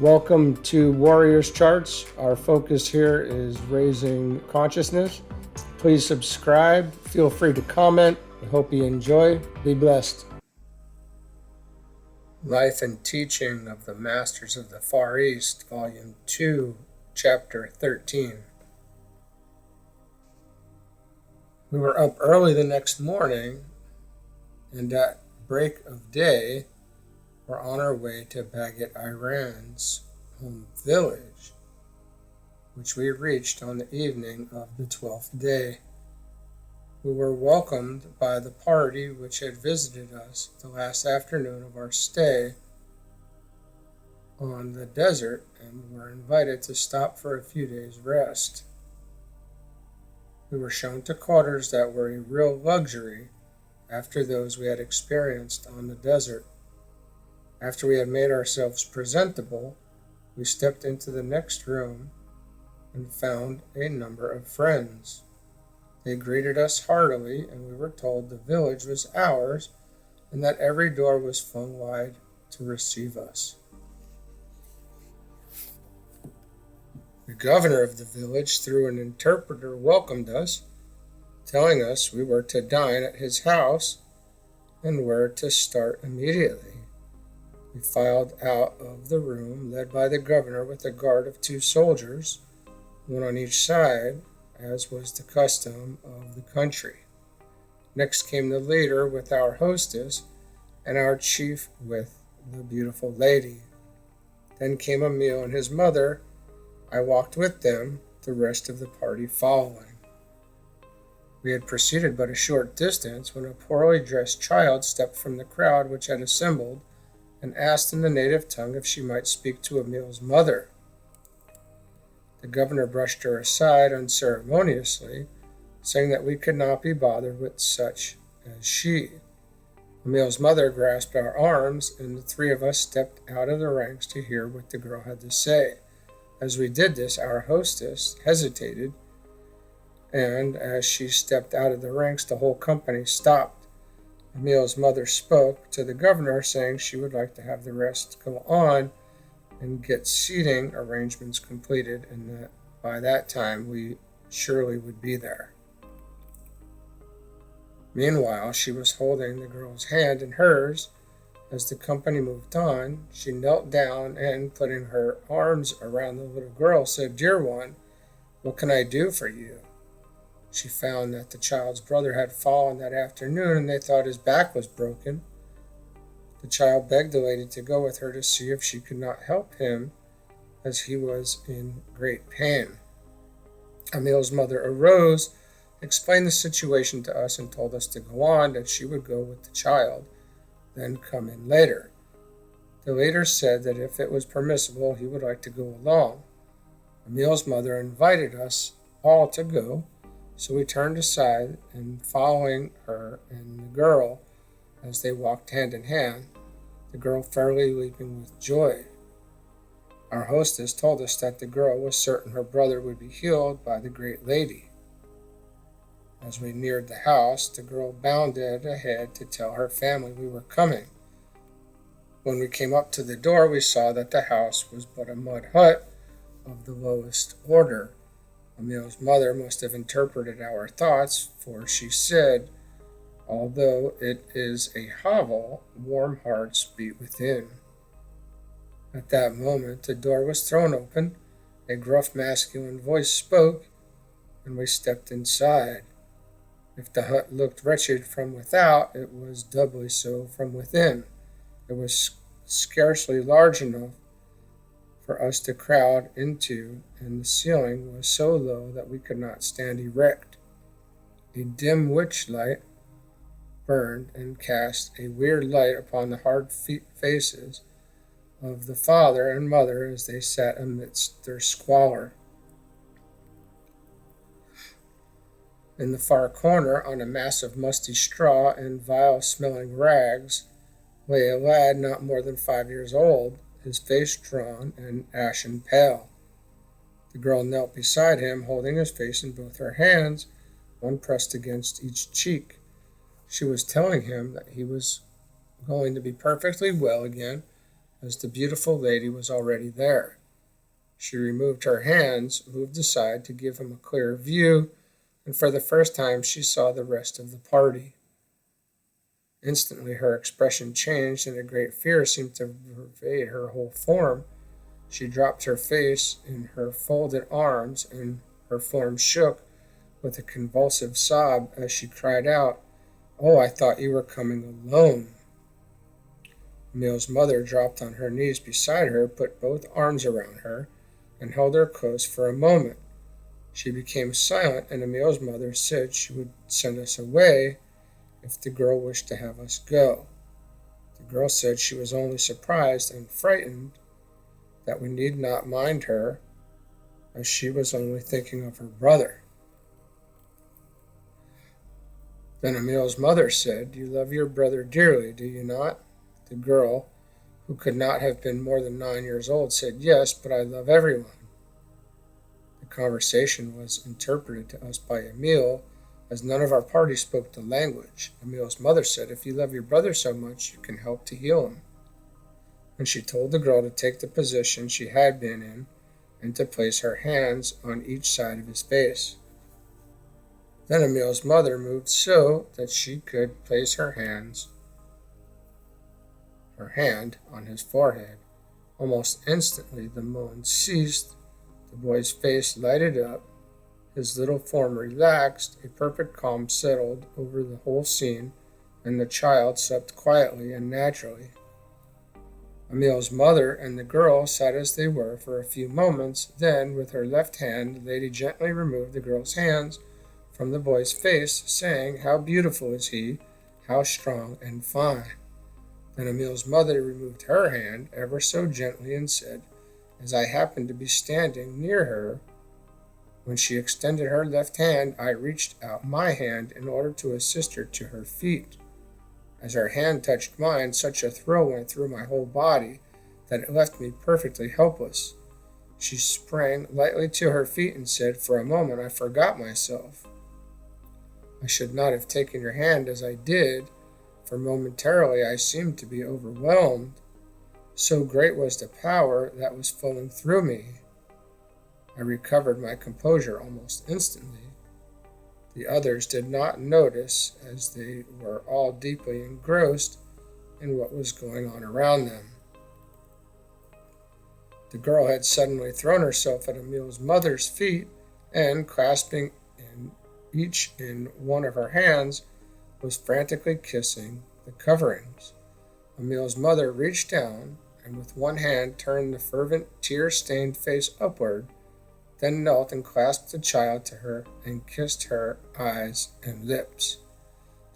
Welcome to Warriors Charts. Our focus here is raising consciousness. Please subscribe. Feel free to comment. I hope you enjoy. Be blessed. Life and Teaching of the Masters of the Far East, Volume 2, Chapter 13. We were up early the next morning, and at break of day, we're on our way to Bagat Iran's home village, which we reached on the evening of the 12th day. We were welcomed by the party which had visited us the last afternoon of our stay on the desert and were invited to stop for a few days' rest. We were shown to quarters that were a real luxury after those we had experienced on the desert. After we had made ourselves presentable, we stepped into the next room and found a number of friends. They greeted us heartily, and we were told the village was ours and that every door was flung wide to receive us. The governor of the village, through an interpreter, welcomed us, telling us we were to dine at his house and were to start immediately. We filed out of the room, led by the governor with a guard of 2 soldiers, one on each side, as was the custom of the country. Next came the leader with our hostess, and our chief with the beautiful lady. Then came Emil and his mother. I walked with them, the rest of the party following. We had proceeded but a short distance when a poorly dressed child stepped from the crowd which had assembled and asked in the native tongue if she might speak to Emil's mother. The governor brushed her aside unceremoniously, saying that we could not be bothered with such as she. Emil's mother grasped our arms, and the 3 of us stepped out of the ranks to hear what the girl had to say. As we did this, our hostess hesitated, and as she stepped out of the ranks, the whole company stopped. Emil's mother spoke to the governor, saying she would like to have the rest go on and get seating arrangements completed, and that by that time we surely would be there. Meanwhile, she was holding the girl's hand in hers. As the company moved on, she knelt down and, putting her arms around the little girl, said, "Dear one, what can I do for you?" She found that the child's brother had fallen that afternoon, and they thought his back was broken. The child begged the lady to go with her to see if she could not help him, as he was in great pain. Emil's mother arose, explained the situation to us, and told us to go on, that she would go with the child, then come in later. The leader said that if it was permissible, he would like to go along. Emil's mother invited us all to go, so we turned aside, and following her and the girl as they walked hand in hand, the girl fairly leaping with joy. Our hostess told us that the girl was certain her brother would be healed by the great lady. As we neared the house, the girl bounded ahead to tell her family we were coming. When we came up to the door, we saw that the house was but a mud hut of the lowest order. Emil's mother must have interpreted our thoughts, for she said, "Although it is a hovel, warm hearts beat within." At that moment, the door was thrown open, a gruff masculine voice spoke, and we stepped inside. If the hut looked wretched from without, it was doubly so from within. It was scarcely large enough for us to crowd into, and the ceiling was so low that we could not stand erect. A dim witch light burned and cast a weird light upon the hard faces of the father and mother as they sat amidst their squalor. In the far corner, on a mass of musty straw and vile-smelling rags, lay a lad not more than 5 years old, his face drawn and ashen pale. The girl knelt beside him, holding his face in both her hands, one pressed against each cheek. She was telling him that he was going to be perfectly well again, as the beautiful lady was already there. She removed her hands, moved aside to give him a clearer view, and for the first time she saw the rest of the party. Instantly her expression changed, and a great fear seemed to pervade her whole form. She dropped her face in her folded arms, and her form shook with a convulsive sob as she cried out, "Oh, I thought you were coming alone." Emil's mother dropped on her knees beside her, put both arms around her, and held her close for a moment. She became silent, and Emil's mother said she would send us away if the girl wished to have us go. The girl said she was only surprised and frightened, that we need not mind her, as she was only thinking of her brother. Then Emil's mother said, "You love your brother dearly, do you not?" The girl, who could not have been more than 9 years old, said, "Yes, but I love everyone." The conversation was interpreted to us by Emil, as none of our party spoke the language. Emil's mother said, "If you love your brother so much, you can help to heal him." And she told the girl to take the position she had been in and to place her hands on each side of his face. Then Emil's mother moved so that she could place her hand on his forehead. Almost instantly the moan ceased, the boy's face lighted up, his little form relaxed, a perfect calm settled over the whole scene, and the child slept quietly and naturally. Emil's mother and the girl sat as they were for a few moments. Then, with her left hand, the lady gently removed the girl's hands from the boy's face, saying, "How beautiful is he, how strong and fine." Then Emil's mother removed her hand ever so gently and said, as I happened to be standing near her, when she extended her left hand, I reached out my hand in order to assist her to her feet. As her hand touched mine, such a thrill went through my whole body that it left me perfectly helpless. She sprang lightly to her feet and said, "For a moment I forgot myself. I should not have taken your hand as I did, for momentarily I seemed to be overwhelmed. So great was the power that was flowing through me. I recovered my composure almost instantly. The others did not notice, as they were all deeply engrossed in what was going on around them." The girl had suddenly thrown herself at Emil's mother's feet and, clasping each in one of her hands, was frantically kissing the coverings. Emil's mother reached down and with one hand turned the fervent, tear-stained face upward, then knelt and clasped the child to her and kissed her eyes and lips.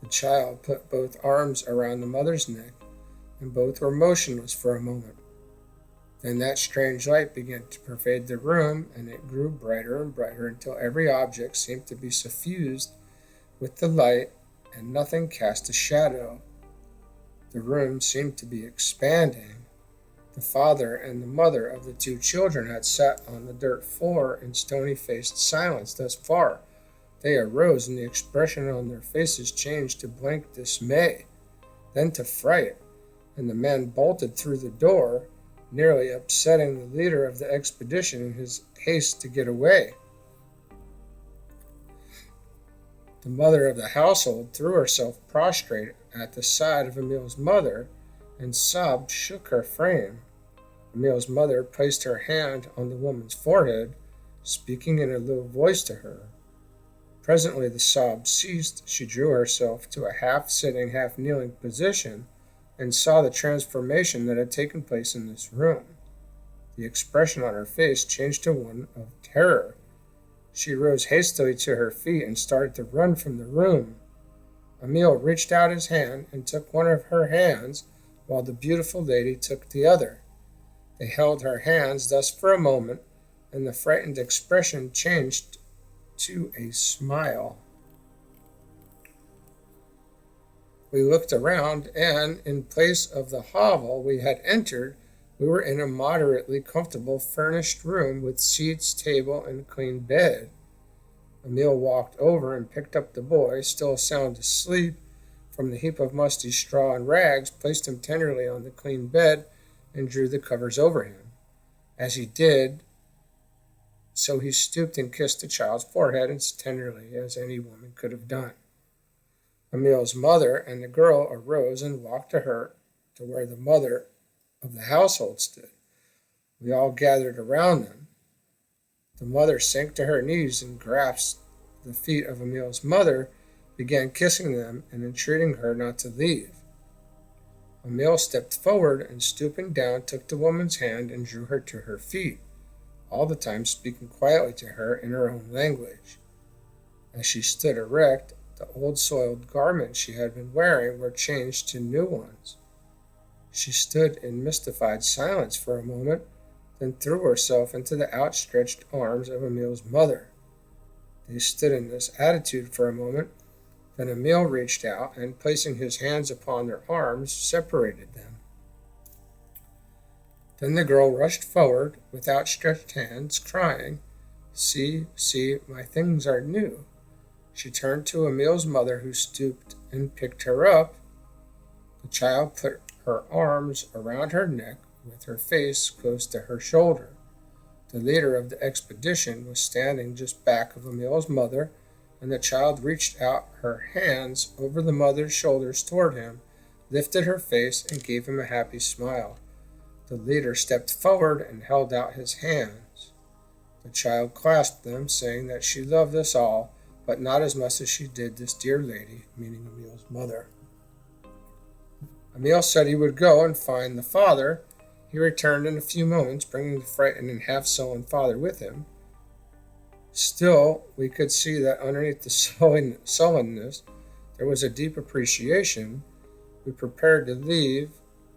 The child put both arms around the mother's neck, and both were motionless for a moment. Then that strange light began to pervade the room, and it grew brighter and brighter until every object seemed to be suffused with the light, and nothing cast a shadow. The room seemed to be expanding. The father and the mother of the two children had sat on the dirt floor in stony-faced silence thus far. They arose, and the expression on their faces changed to blank dismay, then to fright, and the man bolted through the door, nearly upsetting the leader of the expedition in his haste to get away. The mother of the household threw herself prostrate at the side of Emil's mother, and sobs shook her frame. Emil's mother placed her hand on the woman's forehead, speaking in a low voice to her. Presently the sobs ceased. She drew herself to a half-sitting, half-kneeling position, and saw the transformation that had taken place in this room. The expression on her face changed to one of terror. She rose hastily to her feet and started to run from the room. Emil reached out his hand and took one of her hands, while the beautiful lady took the other. They held her hands thus for a moment, and the frightened expression changed to a smile. We looked around, and in place of the hovel we had entered, we were in a moderately comfortable furnished room with seats, table, and a clean bed. Emil walked over and picked up the boy, still sound asleep, from the heap of musty straw and rags, placed him tenderly on the clean bed, and drew the covers over him. As he did so, he stooped and kissed the child's forehead as tenderly as any woman could have done. Emil's mother and the girl arose and walked to where the mother of the household stood. We all gathered around them. The mother sank to her knees and grasped the feet of Emil's mother, began kissing them and entreating her not to leave. Emil stepped forward and, stooping down, took the woman's hand and drew her to her feet, all the time speaking quietly to her in her own language. As she stood erect, the old soiled garments she had been wearing were changed to new ones. She stood in mystified silence for a moment, then threw herself into the outstretched arms of Emil's mother. They stood in this attitude for a moment. Then Emil reached out and, placing his hands upon their arms, separated them. Then the girl rushed forward with outstretched hands, crying, "See, see, my things are new." She turned to Emil's mother, who stooped and picked her up. The child put her arms around her neck with her face close to her shoulder. The leader of the expedition was standing just back of Emil's mother, and the child reached out her hands over the mother's shoulders toward him, lifted her face, and gave him a happy smile. The leader stepped forward and held out his hands. The child clasped them, saying that she loved us all, but not as much as she did this dear lady, meaning Emil's mother. Emil said he would go and find the father. He returned in a few moments, bringing the frightened and half-sullen father with him. Still, we could see that underneath the sullenness, there was a deep appreciation. We prepared to leave,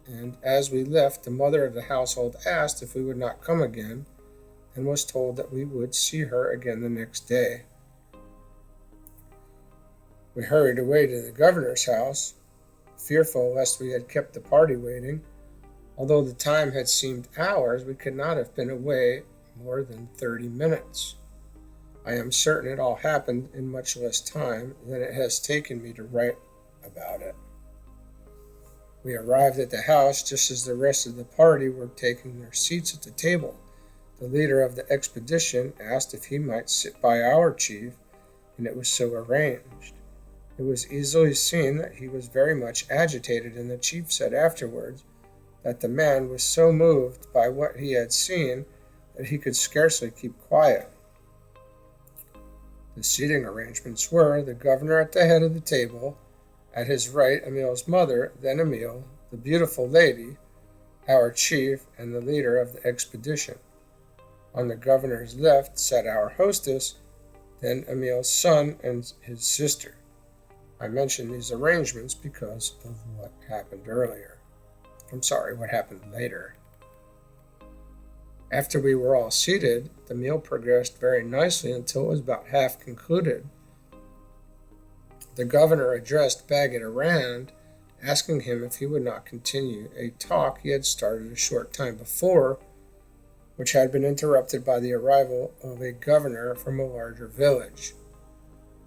and as we left, the mother of the household asked if we would not come again, and was told that we would see her again the next day. We hurried away to the governor's house, fearful lest we had kept the party waiting. Although the time had seemed hours, we could not have been away more than 30 minutes. I am certain it all happened in much less time than it has taken me to write about it. We arrived at the house just as the rest of the party were taking their seats at the table. The leader of the expedition asked if he might sit by our chief, and it was so arranged. It was easily seen that he was very much agitated, and the chief said afterwards that the man was so moved by what he had seen that he could scarcely keep quiet. The seating arrangements were the governor at the head of the table, at his right Emil's mother, then Emil, the beautiful lady, our chief, and the leader of the expedition. On the governor's left sat our hostess, then Emil's son and his sister. I mention these arrangements because of what happened later. After we were all seated, the meal progressed very nicely until it was about half concluded. The governor addressed Baird T, asking him if he would not continue a talk he had started a short time before, which had been interrupted by the arrival of a governor from a larger village.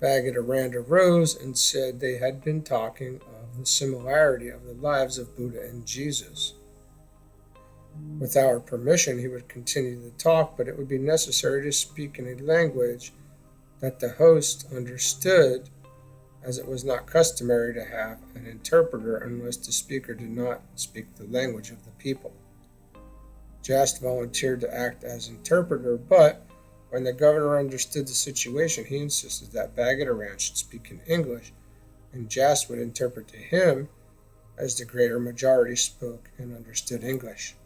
Baird T arose and said they had been talking of the similarity of the lives of Buddha and Jesus. With our permission, he would continue the talk, but it would be necessary to speak in a language that the host understood, as it was not customary to have an interpreter unless the speaker did not speak the language of the people. Jast volunteered to act as interpreter, but when the governor understood the situation, he insisted that Baird T should speak in English, and Jast would interpret to him, as the greater majority spoke and understood English.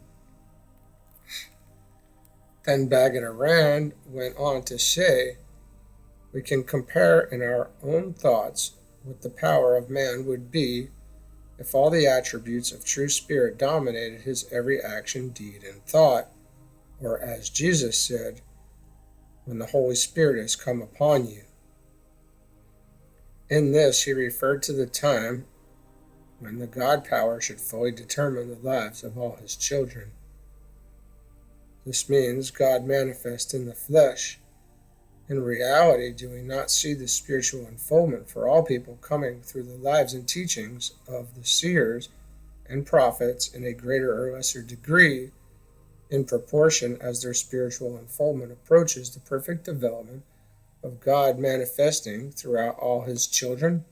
Then Baird T went on to say, "We can compare in our own thoughts what the power of man would be if all the attributes of true spirit dominated his every action, deed, and thought, or as Jesus said, when the Holy Spirit has come upon you." In this he referred to the time when the God power should fully determine the lives of all his children. This means God manifest in the flesh. In reality, do we not see the spiritual unfoldment for all people coming through the lives and teachings of the seers and prophets in a greater or lesser degree in proportion as their spiritual unfoldment approaches the perfect development of God manifesting throughout all his children.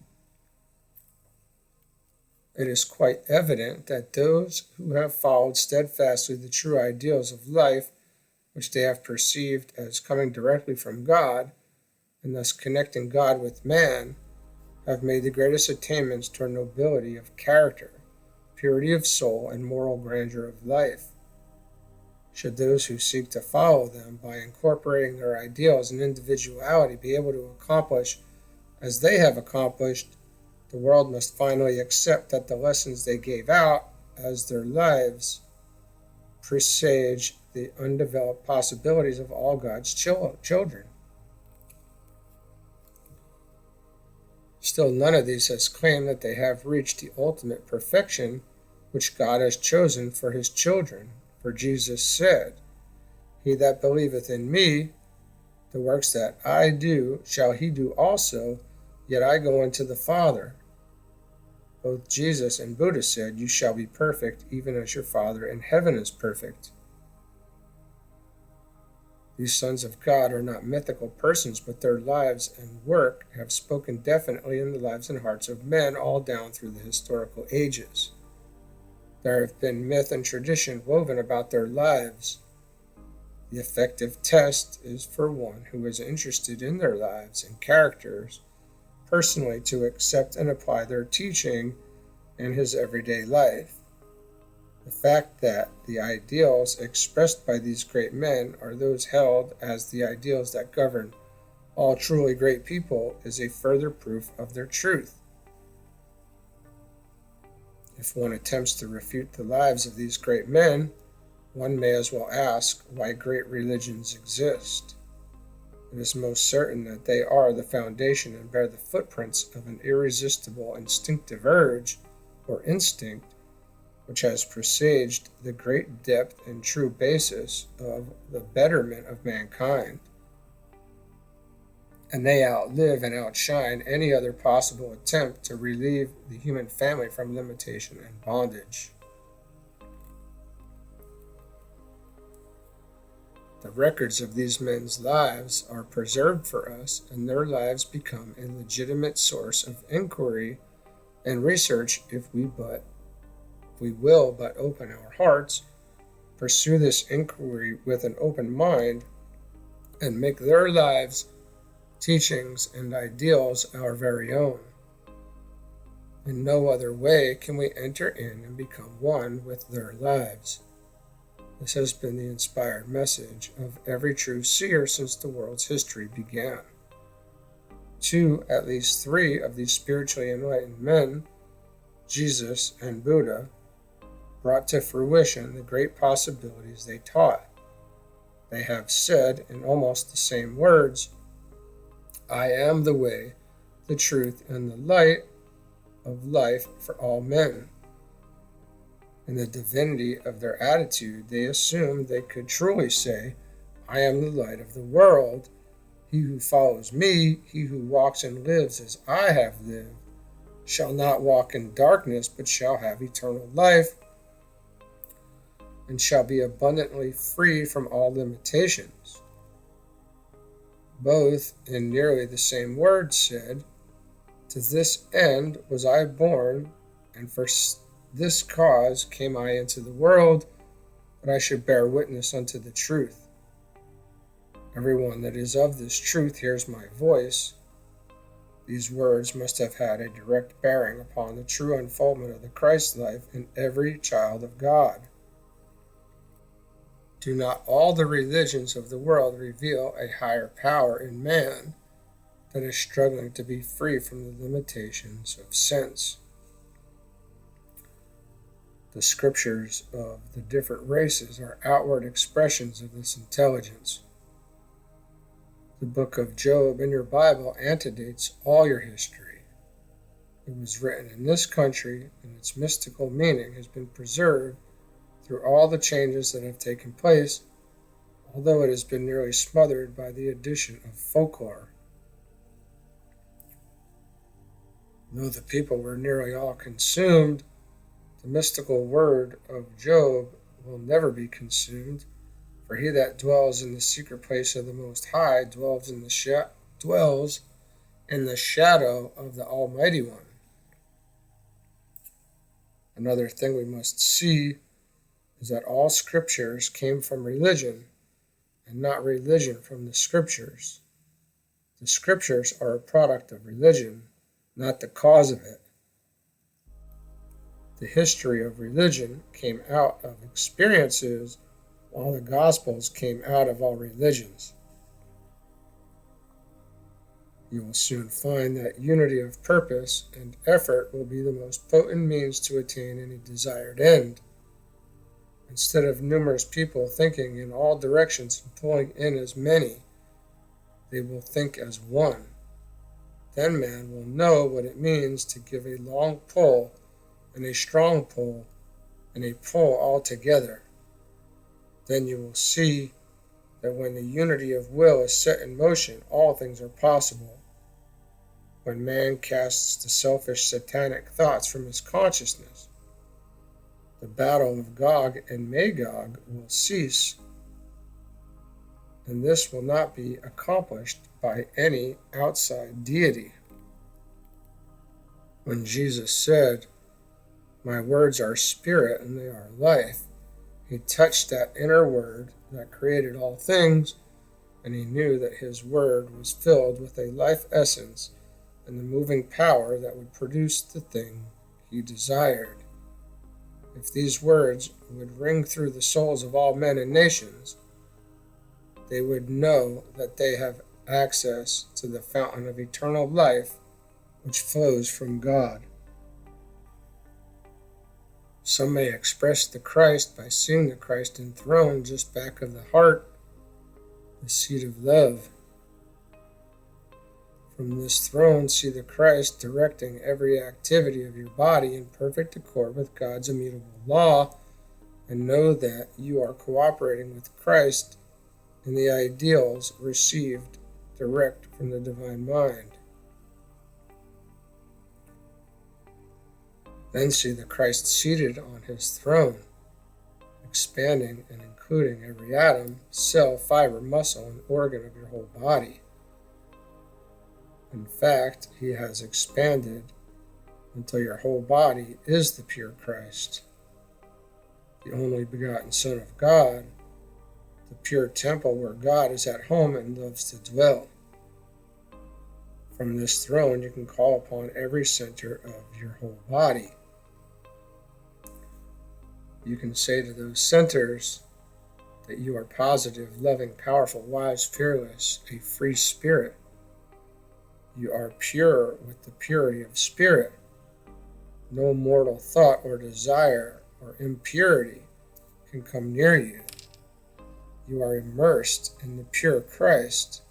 It is quite evident that those who have followed steadfastly the true ideals of life, which they have perceived as coming directly from God, and thus connecting God with man, have made the greatest attainments toward nobility of character, purity of soul, and moral grandeur of life. Should those who seek to follow them by incorporating their ideals and individuality be able to accomplish as they have accomplished, the world must finally accept that the lessons they gave out as their lives presage the undeveloped possibilities of all God's children. Still, none of these has claimed that they have reached the ultimate perfection which God has chosen for his children. For Jesus said, "He that believeth in me, the works that I do shall he do also, yet I go unto the Father." Both Jesus and Buddha said, "You shall be perfect, even as your Father in heaven is perfect." These sons of God are not mythical persons, but their lives and work have spoken definitely in the lives and hearts of men all down through the historical ages. There have been myth and tradition woven about their lives. The effective test is for one who is interested in their lives and characters personally to accept and apply their teaching in his everyday life. The fact that the ideals expressed by these great men are those held as the ideals that govern all truly great people is a further proof of their truth. If one attempts to refute the lives of these great men, one may as well ask why great religions exist. It is most certain that they are the foundation and bear the footprints of an irresistible instinctive urge or instinct which has presaged the great depth and true basis of the betterment of mankind. And they outlive and outshine any other possible attempt to relieve the human family from limitation and bondage. The records of these men's lives are preserved for us, and their lives become a legitimate source of inquiry and research if we will but open our hearts, pursue this inquiry with an open mind, and make their lives, teachings, and ideals our very own. In no other way can we enter in and become one with their lives. This has been the inspired message of every true seer since the world's history began. Two, at least three, of these spiritually enlightened men, Jesus and Buddha, brought to fruition the great possibilities they taught. They have said in almost the same words, "I am the way, the truth, and the light of life for all men." In the divinity of their attitude, they assumed they could truly say, "I am the light of the world. He who follows me, he who walks and lives as I have lived, shall not walk in darkness, but shall have eternal life, and shall be abundantly free from all limitations." Both, in nearly the same words, said, "To this end was I born, and for this cause came I into the world, that I should bear witness unto the truth. Everyone that is of this truth hears my voice." These words must have had a direct bearing upon the true unfoldment of the Christ life in every child of God. Do not all the religions of the world reveal a higher power in man that is struggling to be free from the limitations of sense? The scriptures of the different races are outward expressions of this intelligence. The book of Job in your Bible antedates all your history. It was written in this country, and its mystical meaning has been preserved through all the changes that have taken place, although it has been nearly smothered by the addition of folklore. Though the people were nearly all consumed, The mystical word of Job will never be consumed, for he that dwells in the secret place of the Most High dwells in the shadow of the Almighty One. Another thing we must see is that all scriptures came from religion, and not religion from the scriptures. The scriptures are a product of religion, not the cause of it. The history of religion came out of experiences, while the Gospels came out of all religions. You will soon find that unity of purpose and effort will be the most potent means to attain any desired end. Instead of numerous people thinking in all directions and pulling in as many, they will think as one. Then man will know what it means to give a long pull and a strong pull and a pull all together. Then you will see that when the unity of will is set in motion, all things are possible. When man casts the selfish satanic thoughts from his consciousness, the battle of Gog and Magog will cease, and this will not be accomplished by any outside deity. When Jesus said, "My words are spirit and they are life," he touched that inner word that created all things, and he knew that his word was filled with a life essence and the moving power that would produce the thing he desired. If these words would ring through the souls of all men and nations, they would know that they have access to the fountain of eternal life which flows from God. Some may express the Christ by seeing the Christ enthroned just back of the heart, the seat of love. From this throne, see the Christ directing every activity of your body in perfect accord with God's immutable law, and know that you are cooperating with Christ in the ideals received direct from the divine mind. Then see the Christ seated on his throne, expanding and including every atom, cell, fiber, muscle, and organ of your whole body. In fact, he has expanded until your whole body is the pure Christ, the only begotten Son of God, the pure temple where God is at home and loves to dwell. From this throne, you can call upon every center of your whole body. You can say to those centers that you are positive, loving, powerful, wise, fearless, a free spirit. You are pure with the purity of spirit. No mortal thought or desire or impurity can come near you. You are immersed in the pure Christ.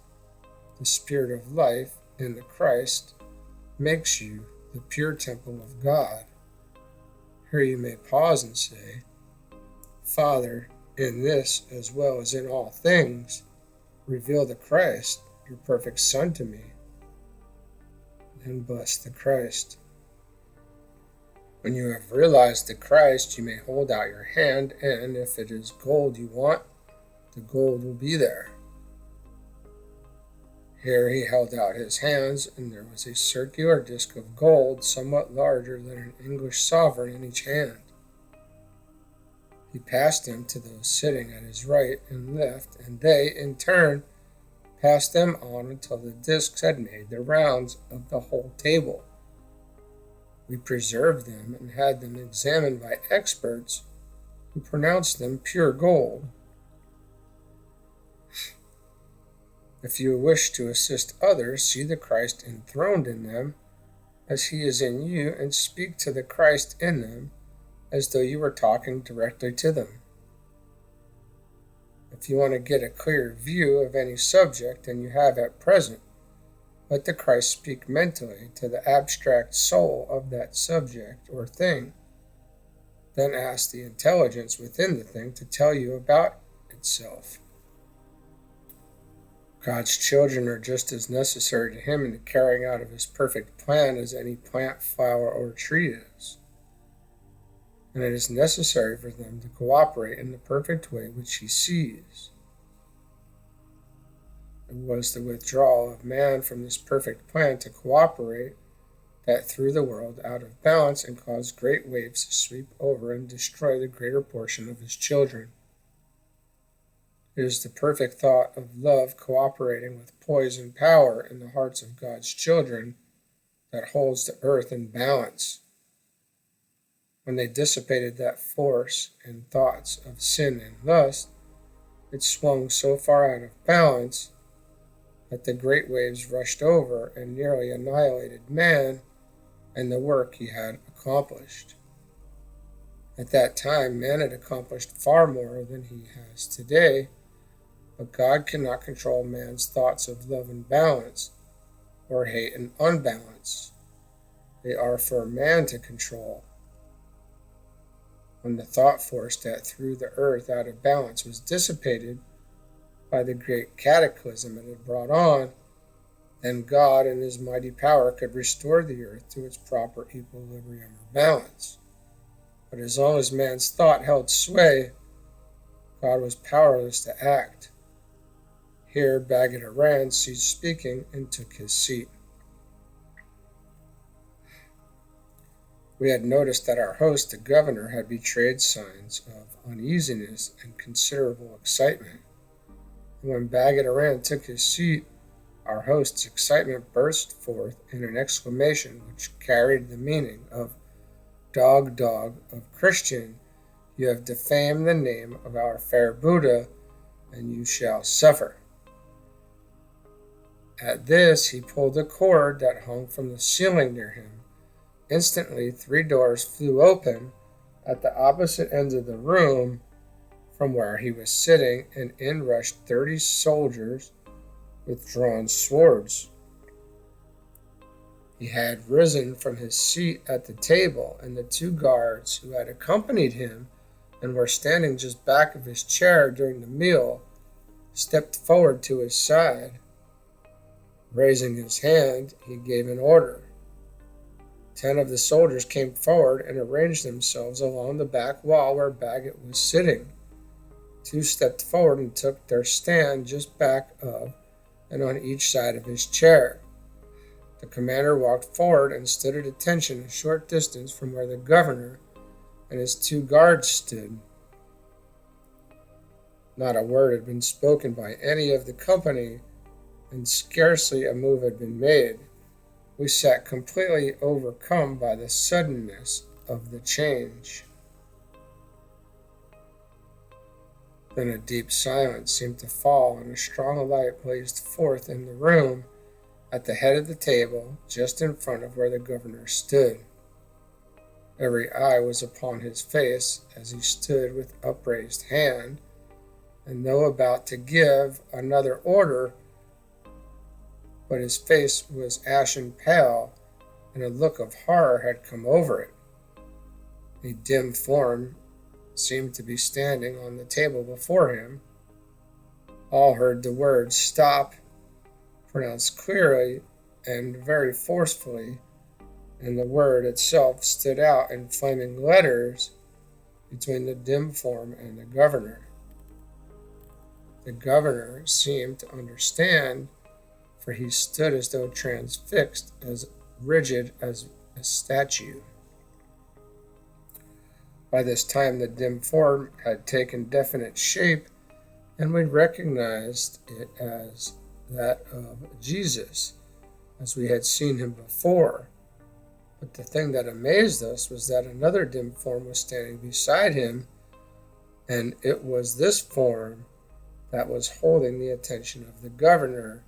The Spirit of life in the Christ makes you the pure temple of God. Here you may pause and say, "Father, in this as well as in all things, reveal the Christ, your perfect Son, to me." And bless the Christ. When you have realized the Christ, you may hold out your hand, and if it is gold you want, the gold will be there. Here he held out his hands, and there was a circular disc of gold, somewhat larger than an English sovereign, in each hand. He passed them to those sitting at his right and left, and they, in turn, passed them on until the discs had made the rounds of the whole table. We preserved them and had them examined by experts who pronounced them pure gold. If you wish to assist others, see the Christ enthroned in them as he is in you, and speak to the Christ in them as though you were talking directly to them. If you want to get a clear view of any subject, and you have at present, let the Christ speak mentally to the abstract soul of that subject or thing. Then ask the intelligence within the thing to tell you about itself. God's children are just as necessary to him in the carrying out of his perfect plan as any plant, flower, or tree is. and it is necessary for them to cooperate in the perfect way which he sees. It was the withdrawal of man from this perfect plan to cooperate that threw the world out of balance and caused great waves to sweep over and destroy the greater portion of his children. It is the perfect thought of love cooperating with poise and power in the hearts of God's children that holds the earth in balance. When they dissipated that force in thoughts of sin and lust, it swung so far out of balance that the great waves rushed over and nearly annihilated man and the work he had accomplished. At that time, man had accomplished far more than he has today, but God cannot control man's thoughts of love and balance, or hate and unbalance. They are for man to control. When the thought force that threw the earth out of balance was dissipated by the great cataclysm it had brought on, then God in his mighty power could restore the earth to its proper equilibrium or balance. But as long as man's thought held sway, God was powerless to act. Here Baird T ceased speaking and took his seat. We had noticed that our host, the governor, had betrayed signs of uneasiness and considerable excitement. And when Baird T took his seat, our host's excitement burst forth in an exclamation which carried the meaning of dog of Christian, you have defamed the name of our fair Buddha, and you shall suffer. At this, he pulled a cord that hung from the ceiling near him. Instantly, 3 doors flew open at the opposite ends of the room from where he was sitting, and in rushed 30 soldiers with drawn swords. He had risen from his seat at the table, and the 2 guards who had accompanied him and were standing just back of his chair during the meal stepped forward to his side. Raising his hand, he gave an order. 10 of the soldiers came forward and arranged themselves along the back wall where Baird was sitting. 2 stepped forward and took their stand just back of and on each side of his chair. The commander walked forward and stood at attention a short distance from where the governor and his 2 guards stood. Not a word had been spoken by any of the company, and scarcely a move had been made. We sat completely overcome by the suddenness of the change. Then a deep silence seemed to fall, and a strong light blazed forth in the room at the head of the table, just in front of where the governor stood. Every eye was upon his face as he stood with upraised hand, and though about to give another order, but his face was ashen pale, and a look of horror had come over it. A dim form seemed to be standing on the table before him. All heard the word "stop" pronounced clearly and very forcefully, and the word itself stood out in flaming letters between the dim form and the governor. The governor seemed to understand, for he stood as though transfixed, as rigid as a statue. By this time the dim form had taken definite shape, and we recognized it as that of Jesus, as we had seen him before. But the thing that amazed us was that another dim form was standing beside him, and it was this form that was holding the attention of the governor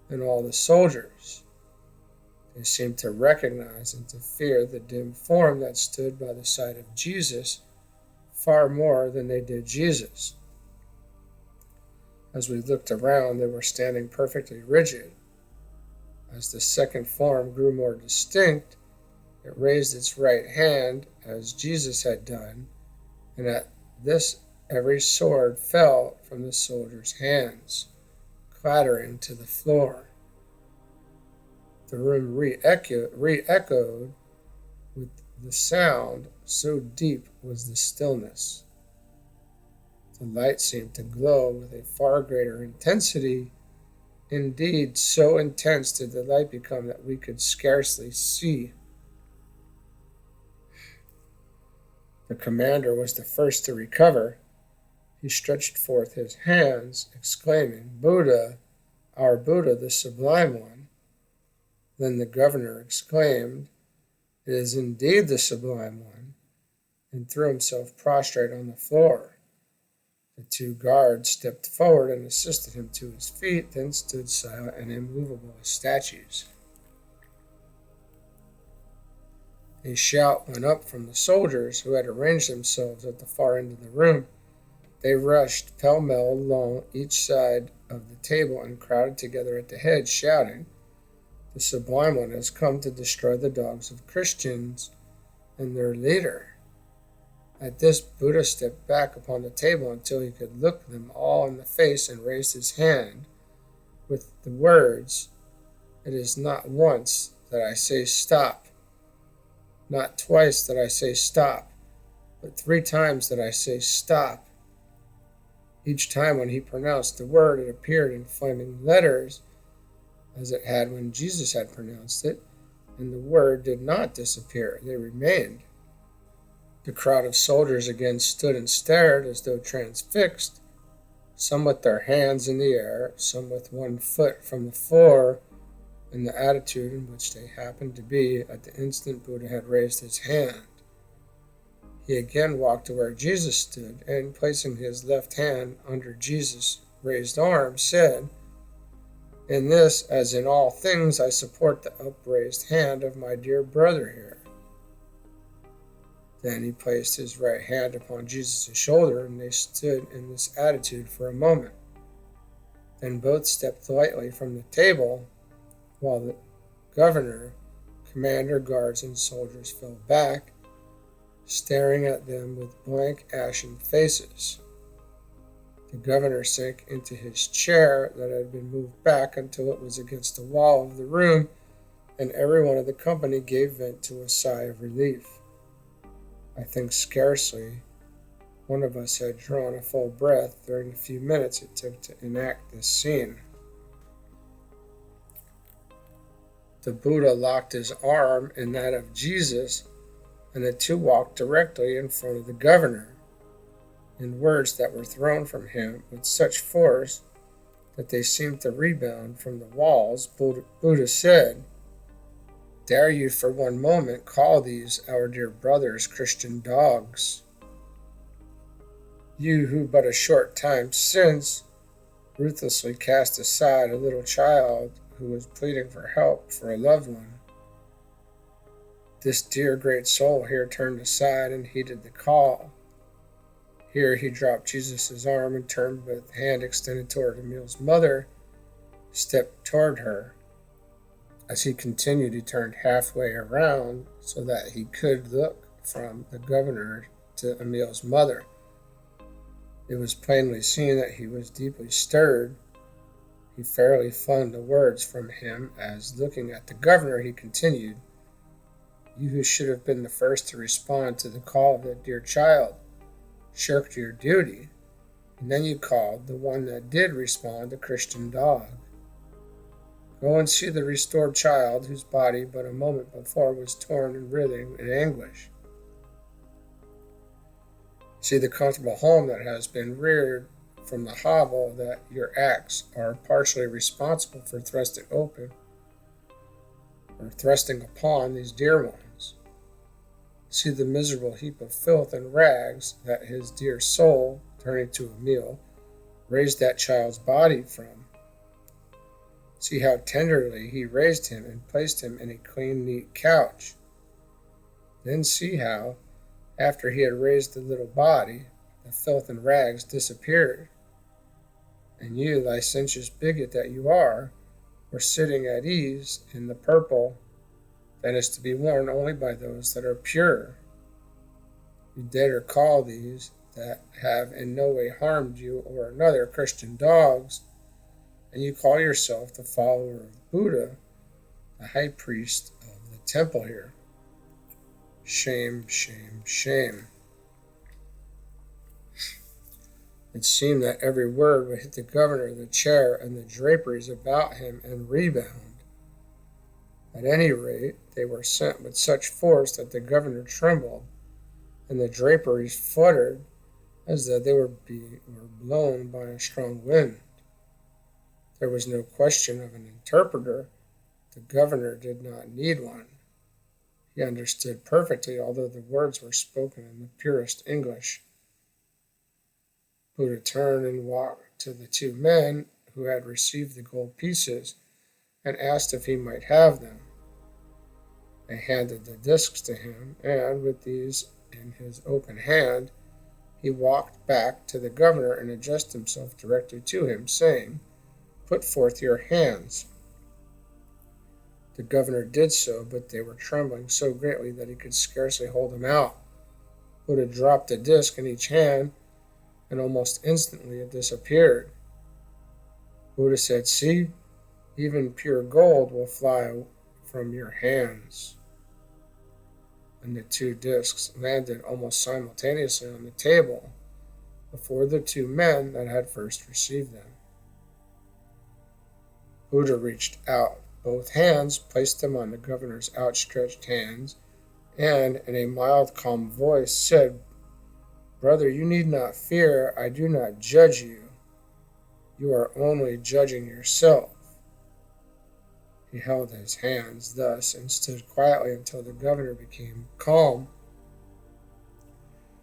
and all the soldiers. They seemed to recognize and to fear the dim form that stood by the side of Jesus far more than they did Jesus. As we looked around, they were standing perfectly rigid. As the second form grew more distinct, it raised its right hand as Jesus had done, and at this every sword fell from the soldiers' hands, clattering to the floor. The room re-echoed with the sound, so deep was the stillness. The light seemed to glow with a far greater intensity. Indeed, so intense did the light become that we could scarcely see. The commander was the first to recover. He stretched forth his hands, exclaiming, "Buddha, our Buddha, the Sublime One." Then the governor exclaimed, "It is indeed the Sublime One," and threw himself prostrate on the floor. The two guards stepped forward and assisted him to his feet, then stood silent and immovable as statues. A shout went up from the soldiers who had arranged themselves at the far end of the room. They rushed pell-mell along each side of the table and crowded together at the head, shouting, "The Sublime One has come to destroy the dogs of Christians and their leader." At this, Buddha stepped back upon the table until he could look them all in the face and raised his hand with the words, "It is not once that I say stop, not twice that I say stop, but 3 times that I say stop." Each time when he pronounced the word, it appeared in flaming letters, as it had when Jesus had pronounced it, and the word did not disappear, they remained. The crowd of soldiers again stood and stared as though transfixed, some with their hands in the air, some with 1 foot from the floor, in the attitude in which they happened to be at the instant Buddha had raised his hand. He again walked to where Jesus stood, and placing his left hand under Jesus' raised arm, said, "In this, as in all things, I support the upraised hand of my dear brother here." Then he placed his right hand upon Jesus' shoulder, and they stood in this attitude for a moment. Then both stepped lightly from the table, while the governor, commander, guards, and soldiers fell back, staring at them with blank, ashen faces. The governor sank into his chair that had been moved back until it was against the wall of the room, and every one of the company gave vent to a sigh of relief. I think scarcely one of us had drawn a full breath during the few minutes it took to enact this scene. The Buddha locked his arm in that of Jesus, and the two walked directly in front of the governor. In words that were thrown from him with such force that they seemed to rebound from the walls, Buddha said, "Dare you for one moment call these our dear brothers Christian dogs? You who but a short time since ruthlessly cast aside a little child who was pleading for help for a loved one. This dear great soul here turned aside and heeded the call." Here he dropped Jesus' arm and turned with hand extended toward Emil's mother, stepped toward her. As he continued, he turned halfway around so that he could look from the governor to Emil's mother. It was plainly seen that he was deeply stirred. He fairly flung the words from him as, looking at the governor, he continued, "You who should have been the first to respond to the call of that dear child, shirked your duty, and then you called the one that did respond a Christian dog. Go and see the restored child whose body but a moment before was torn and writhing in anguish. See the comfortable home that has been reared from the hovel that your acts are partially responsible for thrusting open or thrusting upon these dear ones. See the miserable heap of filth and rags that his dear soul, turning to Emil, raised that child's body from. See how tenderly he raised him and placed him in a clean, neat couch. Then see how, after he had raised the little body, the filth and rags disappeared. And you, licentious bigot that you are, were sitting at ease in the purple that is to be worn only by those that are pure. You dare call these that have in no way harmed you or another Christian dogs, and you call yourself the follower of Buddha, the high priest of the temple here." Shame, shame, shame. It seemed that every word would hit the governor, the chair, and the draperies about him and rebound. At any rate, they were sent with such force that the governor trembled, and the draperies fluttered as though they were blown by a strong wind. There was no question of an interpreter. The governor did not need one. He understood perfectly, although the words were spoken in the purest English. Buddha turned and walked to the two men who had received the gold pieces and asked if he might have them. They handed the discs to him, and with these in his open hand, he walked back to the governor and addressed himself directly to him, saying, "Put forth your hands." The governor did so, but they were trembling so greatly that he could scarcely hold them out. Buddha dropped a disc in each hand, and almost instantly it disappeared. Buddha said, "See, even pure gold will fly from your hands." And the two discs landed almost simultaneously on the table before the two men that had first received them. Buddha reached out both hands, placed them on the governor's outstretched hands, and in a mild, calm voice said, "Brother, you need not fear. I do not judge you. You are only judging yourself." He held his hands thus and stood quietly until the governor became calm.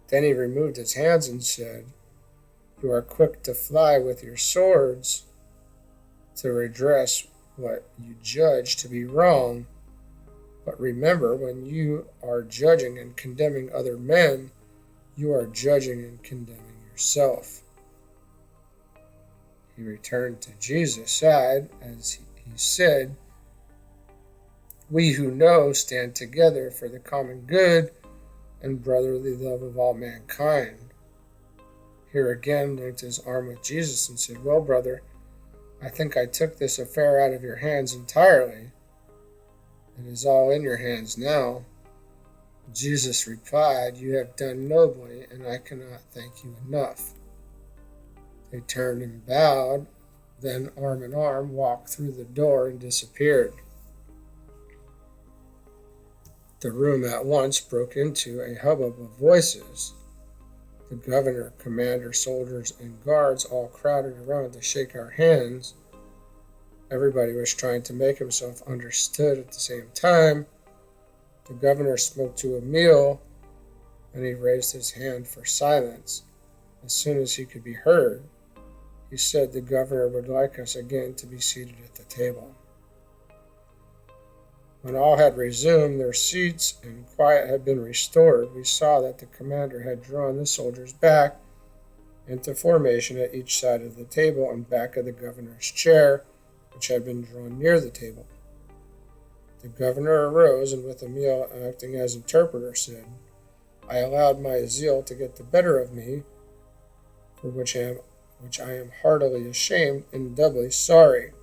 Then he removed his hands and said, "You are quick to fly with your swords to redress what you judge to be wrong. But remember, when you are judging and condemning other men, you are judging and condemning yourself." He returned to Jesus' side as he said, "We who know stand together for the common good and brotherly love of all mankind." Here again linked his arm with Jesus and said, "Well, brother, I think I took this affair out of your hands entirely. It is all in your hands now." Jesus replied, "You have done nobly, and I cannot thank you enough." They turned and bowed, then arm in arm walked through the door and disappeared. The room at once broke into a hubbub of voices. The governor, commander, soldiers, and guards all crowded around to shake our hands. Everybody was trying to make himself understood at the same time. The governor spoke to Emil, and he raised his hand for silence. As soon as he could be heard, he said the governor would like us again to be seated at the table. When all had resumed their seats and quiet had been restored, we saw that the commander had drawn the soldiers back into formation at each side of the table and back of the governor's chair, which had been drawn near the table. The governor arose and, with Emil acting as interpreter, said, "I allowed my zeal to get the better of me, for which I am heartily ashamed and doubly sorry.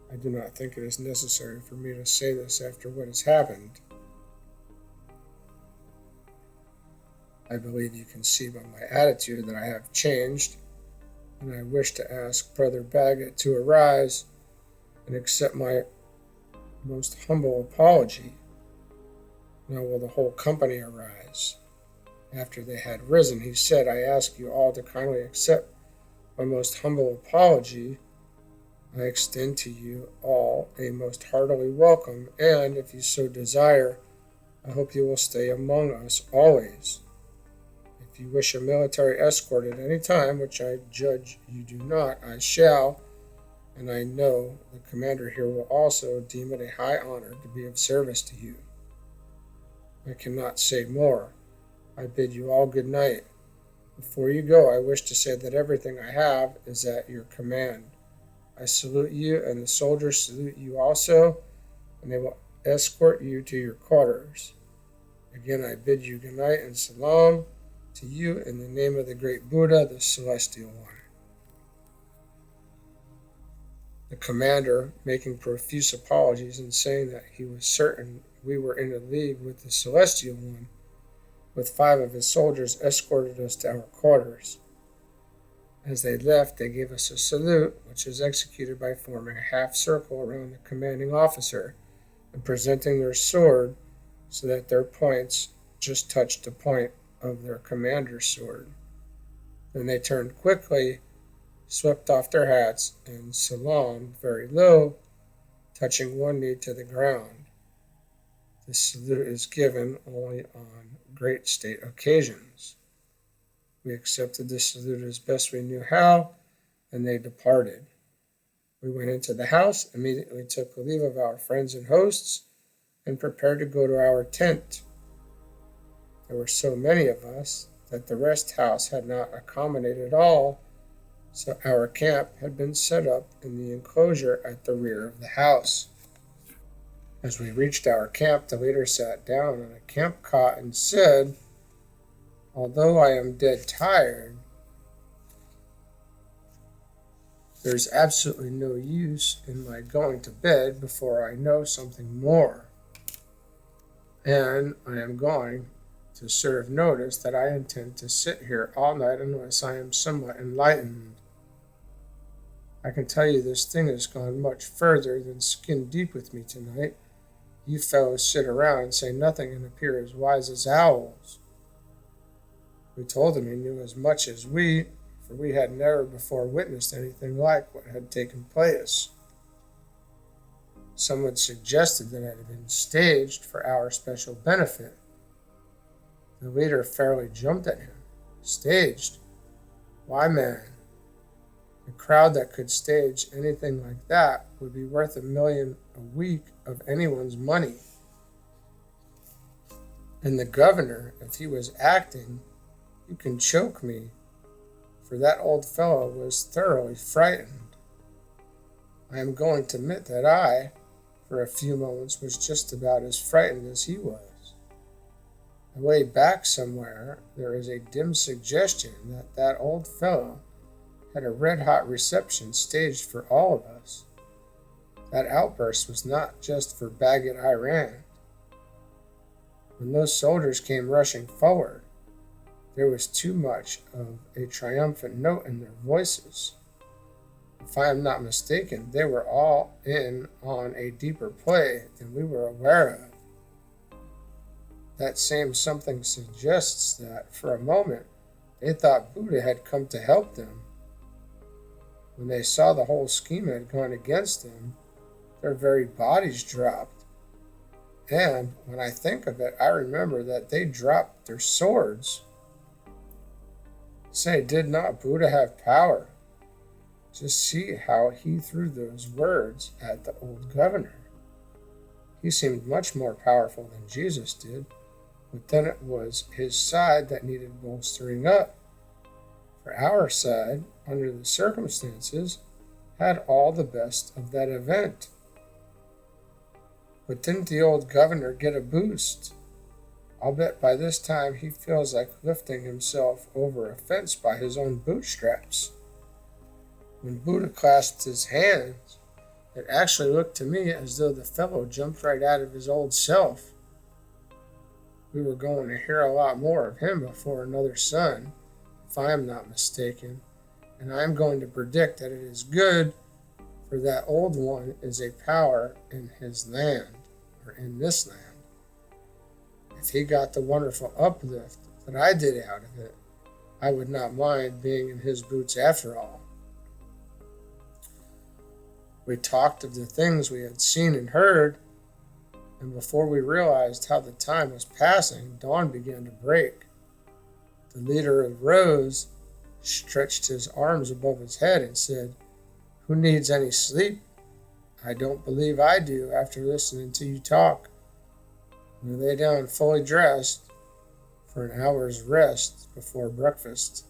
I do not think it is necessary for me to say this after what has happened. I believe you can see by my attitude that I have changed, and I wish to ask Brother Baggett to arise and accept my most humble apology." Now will the whole company arise? After they had risen, he said, "I ask you all to kindly accept my most humble apology. I extend to you all a most heartily welcome, and, if you so desire, I hope you will stay among us always. If you wish a military escort at any time, which I judge you do not, I shall, and I know the commander here will also deem it a high honor to be of service to you. I cannot say more. I bid you all good night. Before you go, I wish to say that everything I have is at your command. I salute you, and the soldiers salute you also, and they will escort you to your quarters. Again, I bid you good night and salam to you in the name of the great Buddha, the Celestial One." The commander making profuse apologies and saying that he was certain we were in a league with the Celestial One, with 5 of his soldiers escorted us to our quarters. As they left, they gave us a salute, which was executed by forming a half circle around the commanding officer and presenting their sword so that their points just touched the point of their commander's sword. Then they turned quickly, swept off their hats, and salaamed very low, touching one knee to the ground. This salute is given only on great state occasions. We accepted the salute as best we knew how, and they departed. We went into the house, immediately took leave of our friends and hosts, and prepared to go to our tent. There were so many of us that the rest house had not accommodated all, so our camp had been set up in the enclosure at the rear of the house. As we reached our camp, the leader sat down on a camp cot and said, "Although I am dead tired, there's absolutely no use in my going to bed before I know something more. And I am going to serve notice that I intend to sit here all night unless I am somewhat enlightened. I can tell you this thing has gone much further than skin deep with me tonight. You fellows sit around and say nothing and appear as wise as owls." We told him he knew as much as we, for we had never before witnessed anything like what had taken place. Someone suggested that it had been staged for our special benefit. The leader fairly jumped at him. "Staged? Why, man, a crowd that could stage anything like that would be worth $1 million a week of anyone's money. And the governor, if he was acting, you can choke me, for that old fellow was thoroughly frightened. I am going to admit that I, for a few moments, was just about as frightened as he was. Away back somewhere, there is a dim suggestion that that old fellow had a red-hot reception staged for all of us. That outburst was not just for Baggett Iran. When those soldiers came rushing forward, there was too much of a triumphant note in their voices. If I am not mistaken, they were all in on a deeper play than we were aware of. That same something suggests that, for a moment, they thought Buddha had come to help them. When they saw the whole scheme had gone against them, their very bodies dropped. And when I think of it, I remember that they dropped their swords. Say, did not Buddha have power? Just see how he threw those words at the old governor. He seemed much more powerful than Jesus did, but then it was his side that needed bolstering up. For our side, under the circumstances, had all the best of that event. But didn't the old governor get a boost? I'll bet by this time he feels like lifting himself over a fence by his own bootstraps. When Buddha clasped his hands, it actually looked to me as though the fellow jumped right out of his old self. We were going to hear a lot more of him before another sun, if I am not mistaken, and I am going to predict that it is good, for that old one is a power in his land, or in this land. If he got the wonderful uplift that I did out of it, I would not mind being in his boots after all. We talked of the things we had seen and heard, and before we realized how the time was passing, dawn began to break. The leader arose, stretched his arms above his head, and said, "Who needs any sleep? I don't believe I do after listening to you talk." We lay down fully dressed for an hour's rest before breakfast.